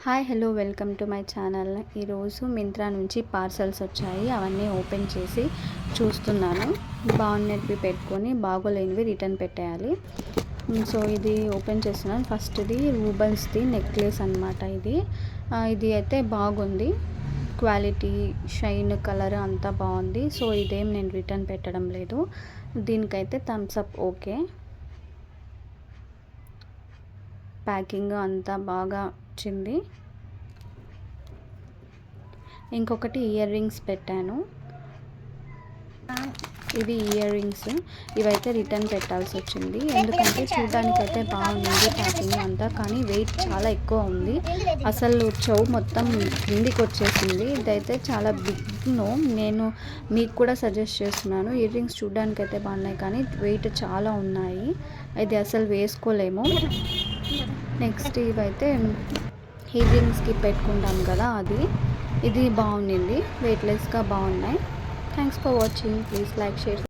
Hi hello welcome to my channel. ఈరోజు మింత్రా నుంచి parcels వచ్చాయి. అవన్నీ ఓపెన్ చేసి చూస్తున్నాను. బాగున్నవి పెట్టుకొని బాగోలేనివి రిటర్న్ పెట్టేయాలి. సో ఇది ఓపెన్ చేస్తున్నాను. ఫస్ట్ ఇది రూబన్స్ది నెక్లెస్ అనమాట. ఇది అయితే బాగుంది. క్వాలిటీ, షైన్, కలర్ అంతా బాగుంది. సో ఇదేం నేను రిటర్న్ పెట్టడం లేదు. దీనికైతే థమ్స్ అప్. ఓకే, ప్యాకింగ్ అంతా బాగా వచ్చింది. ఇంకొకటి ఇయర్ రింగ్స్ పెట్టాను. ఇవి ఇయర్ రింగ్స్. ఇవైతే రిటర్న్ పెట్టాల్సి వచ్చింది. ఎందుకంటే చూడడానికైతే బాగుంది ప్యాకింగ్ అంతా, కానీ వెయిట్ చాలా ఎక్కువ ఉంది. అసలు చెవు మొత్తం కిందికి వచ్చేసింది. ఇదైతే చాలా బిగ్ నో. నేను మీకు కూడా సజెస్ట్ చేస్తున్నాను. ఇయర్ రింగ్స్ చూడడానికైతే బాగున్నాయి, కానీ వెయిట్ చాలా ఉన్నాయి. ఇది అసలు వేసుకోలేము. నెక్స్ట్ ఇవైతే ఇయర్ రింగ్స్కి పెట్టుకుంటాం కదా, ఇది బాగుంది. వెయిట్లెస్గా బాగున్నాయి. Thanks for watching. Please like, share.